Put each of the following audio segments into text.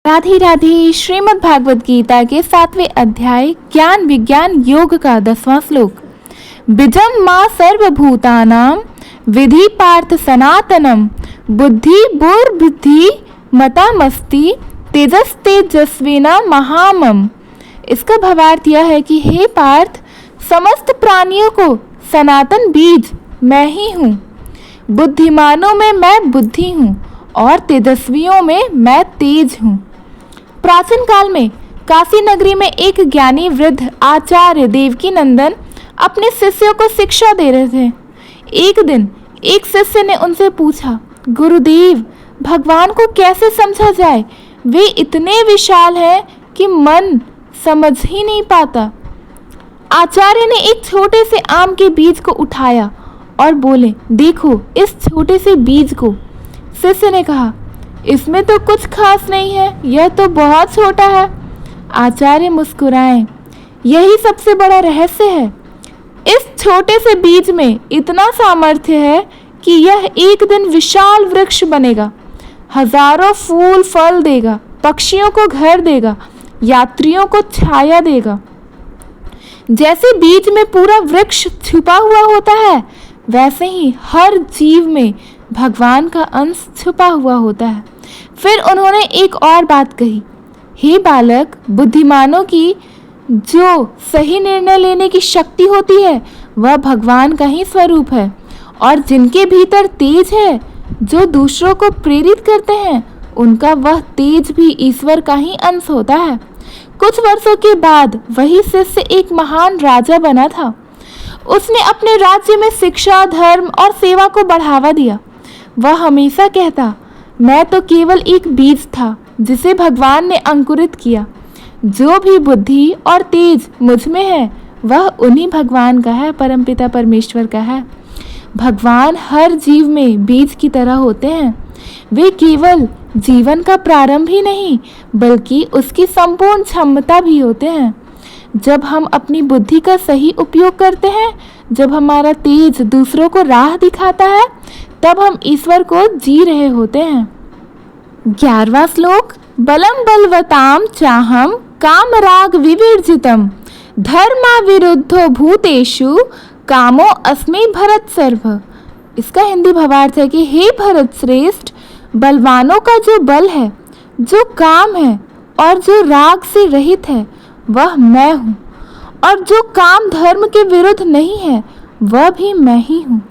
राधे राधे। श्रीमद् भागवत गीता के 7वें अध्याय ज्ञान विज्ञान योग का 10वां श्लोक। बिजम मां सर्वभूतानां विधि पार्थ सनातनम बुद्धि बुद्धि मतामस्ति तेजस तेजस्विना महामम। इसका भावार्थ यह है कि हे पार्थ, समस्त प्राणियों को सनातन बीज मैं ही हूँ, बुद्धिमानों में मैं बुद्धि हूँ और तेजस्वियों में मैं तेज हूँ। प्राचीन काल में काशी नगरी में एक ज्ञानी वृद्ध आचार्य देवकी नंदन अपने शिष्यों को शिक्षा दे रहे थे। एक दिन एक शिष्य ने उनसे पूछा, गुरुदेव, भगवान को कैसे समझा जाए? वे इतने विशाल हैं कि मन समझ ही नहीं पाता। आचार्य ने एक छोटे से आम के बीज को उठाया और बोले, देखो इस छोटे से बीज को। शिष्य ने कहा, इसमें तो कुछ खास नहीं है, यह तो बहुत छोटा है। आचार्य मुस्कुराए, यही सबसे बड़ा रहस्य है। इस छोटे से बीज में इतना सामर्थ्य है कि यह एक दिन विशाल वृक्ष बनेगा, हजारों फूल फल देगा, पक्षियों को घर देगा, यात्रियों को छाया देगा। जैसे बीज में पूरा वृक्ष छुपा हुआ होता है, वैसे ही हर जीव में भगवान का अंश छुपा हुआ होता है। फिर उन्होंने एक और बात कही, हे बालक, बुद्धिमानों की जो सही निर्णय लेने की शक्ति होती है वह भगवान का ही स्वरूप है, और जिनके भीतर तेज है, जो दूसरों को प्रेरित करते हैं, उनका वह तेज भी ईश्वर का ही अंश होता है। कुछ वर्षों के बाद वही शिष्य एक महान राजा बना था। उसने अपने राज्य में शिक्षा, धर्म और सेवा को बढ़ावा दिया। वह हमेशा कहता, मैं तो केवल एक बीज था जिसे भगवान ने अंकुरित किया। जो भी बुद्धि और तेज मुझ में है वह उन्हीं भगवान का है, परमपिता परमेश्वर का है। भगवान हर जीव में बीज की तरह होते हैं। वे केवल जीवन का प्रारंभ ही नहीं बल्कि उसकी संपूर्ण क्षमता भी होते हैं। जब हम अपनी बुद्धि का सही उपयोग करते हैं, जब हमारा तेज दूसरों को राह दिखाता है, तब हम ईश्वर को जी रहे होते हैं। 11वां श्लोक। बलम बलवताम चाहम काम राग विवर्जितम धर्मा विरुद्धो भूतेषु कामो अस्मि भरत सर्व। इसका हिंदी भावार्थ है कि हे भरत श्रेष्ठ, बलवानों का जो बल है, जो काम है और जो राग से रहित है वह मैं हूँ, और जो काम धर्म के विरुद्ध नहीं है वह भी मैं ही हूँ।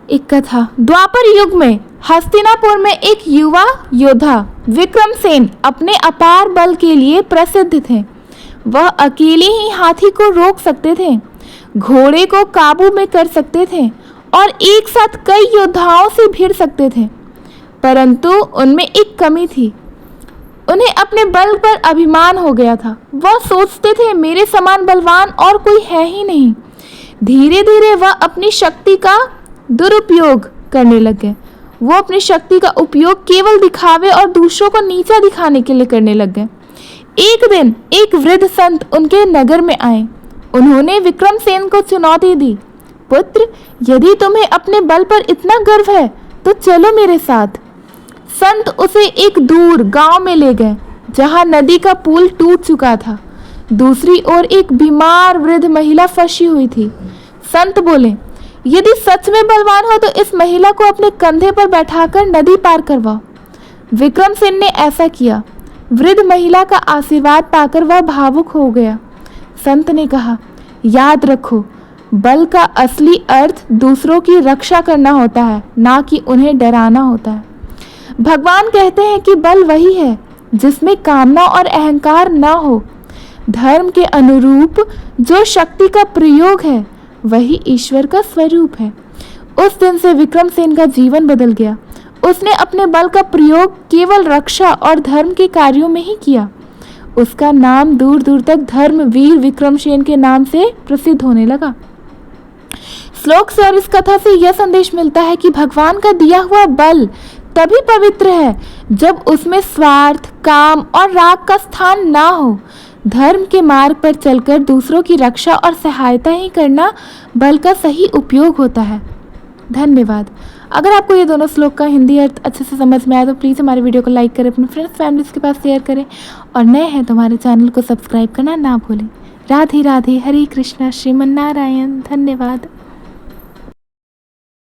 एक कथा। द्वापर युग में हस्तिनापुर में एक युवा योद्धा विक्रमसेन अपने अपार बल के लिए प्रसिद्ध थे। वह अकेले ही हाथी को रोक सकते थे, घोड़े को काबू में कर सकते थे और एक साथ कई योद्धाओं से भिड़ सकते थे। परंतु उनमें एक कमी थी, उन्हें अपने बल पर अभिमान हो गया था। वह सोचते थे, मेरे समान बलवान और कोई है ही नहीं। धीरे धीरे वह अपनी शक्ति का दुरुपयोग करने लगे। वो अपनी शक्ति का उपयोग केवल दिखावे और दूसरों को नीचा दिखाने के लिए करने लग गए। एक दिन एक वृद्ध संत उनके नगर में आए। उन्होंने विक्रमसेन को चुनौती दी, पुत्र, यदि तुम्हें अपने बल पर इतना गर्व है तो चलो मेरे साथ। संत उसे एक दूर गांव में ले गए जहां नदी का पुल टूट चुका था। दूसरी ओर एक बीमार वृद्ध महिला फंसी हुई थी। संत बोले, यदि सच में बलवान हो तो इस महिला को अपने कंधे पर बैठाकर नदी पार करवाओ। विक्रमसेन ने ऐसा किया। वृद्ध महिला का आशीर्वाद पाकर वह भावुक हो गया। संत ने कहा, याद रखो, बल का असली अर्थ दूसरों की रक्षा करना होता है, ना कि उन्हें डराना होता है। भगवान कहते हैं कि बल वही है जिसमें कामना और अहंकार न हो। धर्म के अनुरूप जो शक्ति का प्रयोग है वही ईश्वर का स्वरूप है। उस दिन से विक्रमसेन का जीवन बदल गया। उसने अपने बल का प्रयोग केवल रक्षा और धर्म के कार्यों में ही किया। उसका नाम दूर दूर तक धर्मवीर विक्रमसेन के नाम से प्रसिद्ध होने लगा। श्लोक से और इस कथा से यह संदेश मिलता है कि भगवान का दिया हुआ बल तभी पवित्र है जब उसमें स्वार्थ, काम और राग का स्थान ना हो। धर्म के मार्ग पर चलकर दूसरों की रक्षा और सहायता ही करना बल का सही उपयोग होता है। धन्यवाद। अगर आपको ये दोनों श्लोक का हिंदी अर्थ अच्छे से समझ में आया तो प्लीज़ हमारे वीडियो को लाइक करें, अपने फ्रेंड्स फैमिलीज़ के पास शेयर करें और नए हैं तो हमारे चैनल को सब्सक्राइब करना ना भूलें। राधे राधे, हरे कृष्णा, श्रीमन नारायण, धन्यवाद।